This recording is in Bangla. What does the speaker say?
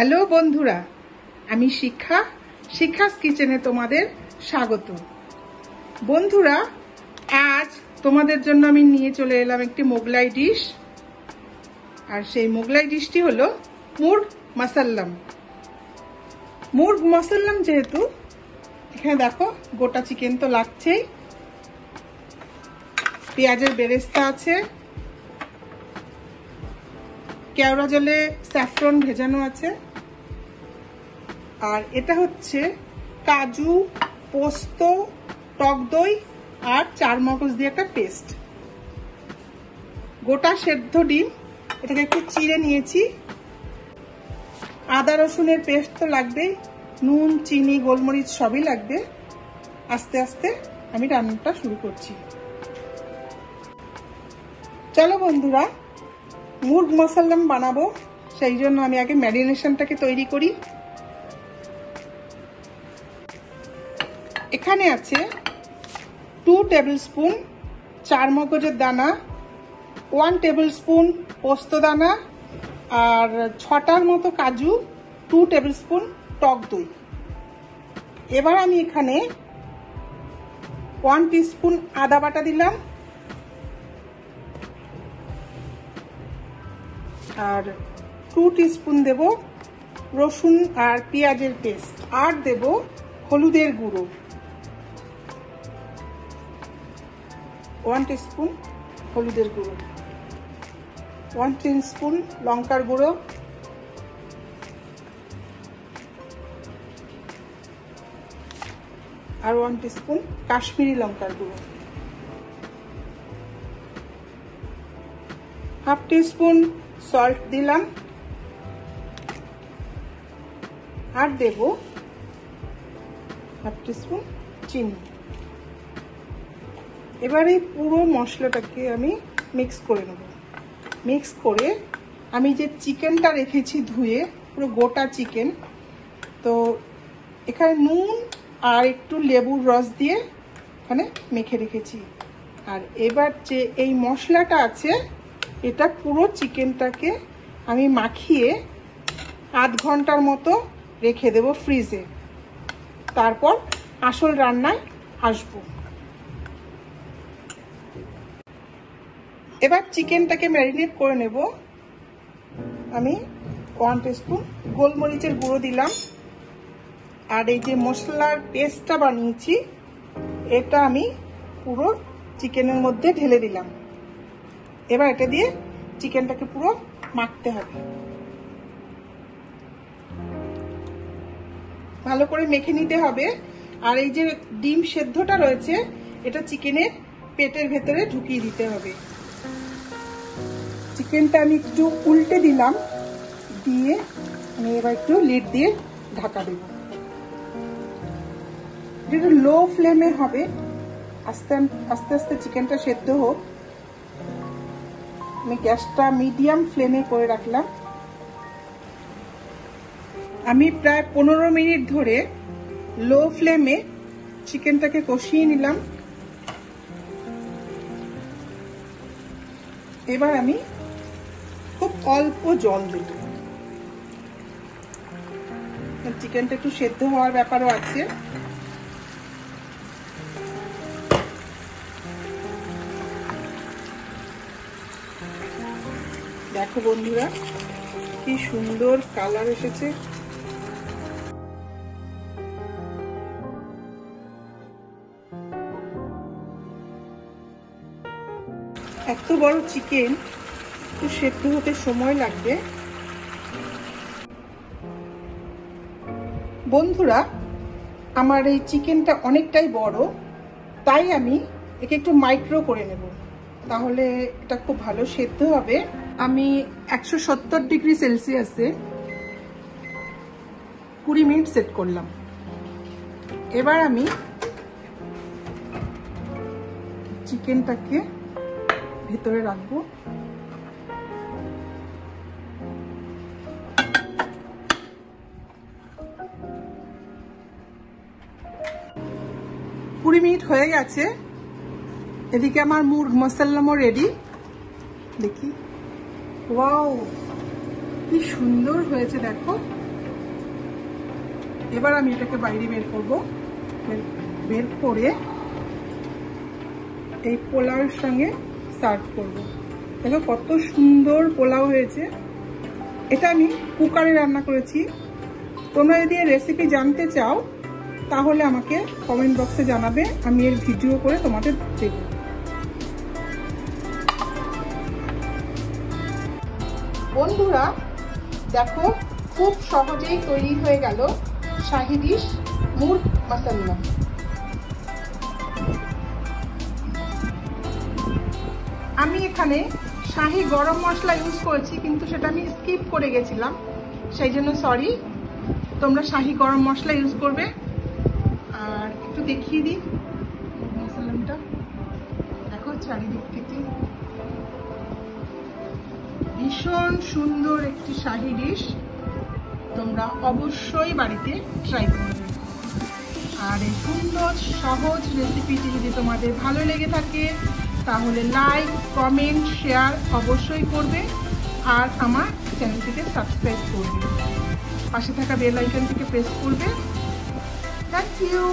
হ্যালো বন্ধুরা, আমি শিক্ষাস কিচেনে তোমাদের স্বাগত। বন্ধুরা, আজ তোমাদের জন্য আমি নিয়ে চলে এলাম একটি মোগলাই ডিশ। আর সেই মোগলাই ডিশটি হলো মুর্গ মাসাল্লাম। মুর্গ মাসাল্লাম যেহেতু এখানে দেখো গোটা চিকেন তো লাগছেই, পেঁয়াজের বেরেস্তা আছে, কেওড়া জলে স্যাফরন ভেজানো আছে, আর এটা হচ্ছে কাজু, পোস্ত, টক দই আর চারমগজ দিয়ে একটা পেস্ট। গোটা সেদ্ধ ডিম, এটাকে একটু চিড়ে নিয়েছি। আদা রসুনের পেস্ট তো লাগবেই, নুন, চিনি, গোলমরিচ সবই লাগবে। আস্তে আস্তে আমি রান্নাটা শুরু করছি। চলো বন্ধুরা, মুর্গ মাসাল্লাম বানাবো, সেই জন্য আমি আগে ম্যারিনেশনটাকে তৈরি করি। এখানে আছে 2 টেবিল স্পুন চারমগজের দানা, 1 টেবিল স্পুন পোস্ত দানা, আর 6টার মতো কাজু, 2 টেবিল স্পুন টক দই। এবার আমি এখানে 1 টিস্পুন আদা বাটা দিলাম, আর 2 টিস্পুন দেব রসুন আর পেঁয়াজের পেস্ট, আর দেব হলুদের গুঁড়ো 1 টিস্পুন হলুদের গুঁড়ো, 1 টিস্পুন লঙ্কার গুঁড়ো, আর 1 টিস্পুন কাশ্মীরি লঙ্কার গুঁড়ো, 1/2 টিস্পুন সল্ট দিলাম, আর দেব 1/2 টিস্পুন চিনি। এবারে পুরো মশলাটাকে আমি মিক্স করে নেব। মিক্স করে আমি যে চিকেনটা রেখেছি ধুয়ে, পুরো গোটা চিকেন, তো এখানে নুন আর একটু লেবুর রস দিয়ে এখানে মেখে রেখেছি। আর এবার যে এই মশলাটা আছে, এটা পুরো চিকেনটাকে আমি মাখিয়ে আধ ঘন্টার মতো রেখে দেব ফ্রিজে। তারপর আসল রান্নায় আসবো। এবার চিকেনটাকে ম্যারিনেট করে নেব। আমি 1 টিস্পুন গোলমরিচের গুঁড়ো দিলাম, আর এই যে মশলার পেস্টটা বানিয়েছি এটা আমি পুরো চিকেনের মধ্যে ঢেলে দিলাম। এবার এটা দিয়ে চিকেনটাকে পুরো মাখতে হবে। ভালো করে মেখে নিতে হবে। আর এই যে ডিম সেদ্ধটা রয়েছে, এটা চিকেনের পেটের ভেতরে ঢুকিয়ে দিতে হবে। চিকেনটা আমি একটু উল্টে দিলাম, দিয়ে আমি এবার একটু লিড দিয়ে ঢাকা দেব। এটা লো ফ্লেমে হবে, আস্তে আস্তে চিকেনটা সেদ্ধ হোক। আমি গ্যাসটা মিডিয়াম ফ্লেমে করে রাখলাম। আমি প্রায় 15 মিনিট ধরে লো ফ্লেমে চিকেনটাকে কষিয়ে নিলাম। এবার আমি খুব অল্প জল দেব, চিকেনটা একটু সেদ্ধ হওয়ার ব্যাপারও আছে। দেখো বন্ধুরা, কি সুন্দর কালার এসেছে। এত বড় চিকেন একটু সেদ্ধ হতে সময় লাগবে। বন্ধুরা, আমার এই চিকেনটা অনেকটাই বড়, তাই আমি একে একটু মাইক্রো করে নেব, তাহলে এটা খুব ভালো সেদ্ধ হবে। আমি 170 ডিগ্রি সেলসিয়াসে 20 মিনিট সেট করলাম। এবার আমি চিকেনটাকে ভেতরে রাখবো। কুড়ি মিনিট হয়ে গেছে। এদিকে আমার মুর্গ মাসাল্লামও রেডি। দেখি, ওয়াও, কি সুন্দর হয়েছে দেখো। এবার আমি এটাকে বাইরে বের করব, বের করে এই পোলাওর সঙ্গে সার্ভ করব। দেখো কত সুন্দর পোলাও হয়েছে। এটা আমি কুকারে রান্না করেছি। তোমরা যদি এই রেসিপি জানতে চাও তাহলে আমাকে কমেন্ট বক্সে জানাবে, আমি এর ভিডিও করে তোমাদের দেব। বন্ধুরা দেখো খুব সহজেই তৈরি হয়ে গেল শাহী ডিশ মুর্গ মাসাল্লাম। আমি এখানে শাহী গরম মশলা ইউজ করেছি, কিন্তু সেটা আমি স্কিপ করে গেছিলাম, সেই জন্য সরি। তোমরা শাহী গরম মশলা ইউজ করবে। আর একটু দেখিয়ে দিই মাসাল্লামটা, দেখো চারিদিক থেকে ভীষণ সুন্দর একটি শাহী ডিশ। তোমরা অবশ্যই বাড়িতে ট্রাই করবে। আর এই সুন্দর সহজ রেসিপিটি যদি তোমাদের ভালো লেগে থাকে তাহলে লাইক, কমেন্ট, শেয়ার অবশ্যই করবে। আর আমার চ্যানেলটিকে সাবস্ক্রাইব করবে, পাশে থাকা বেল আইকনটিকে প্রেস করবে। Thank you.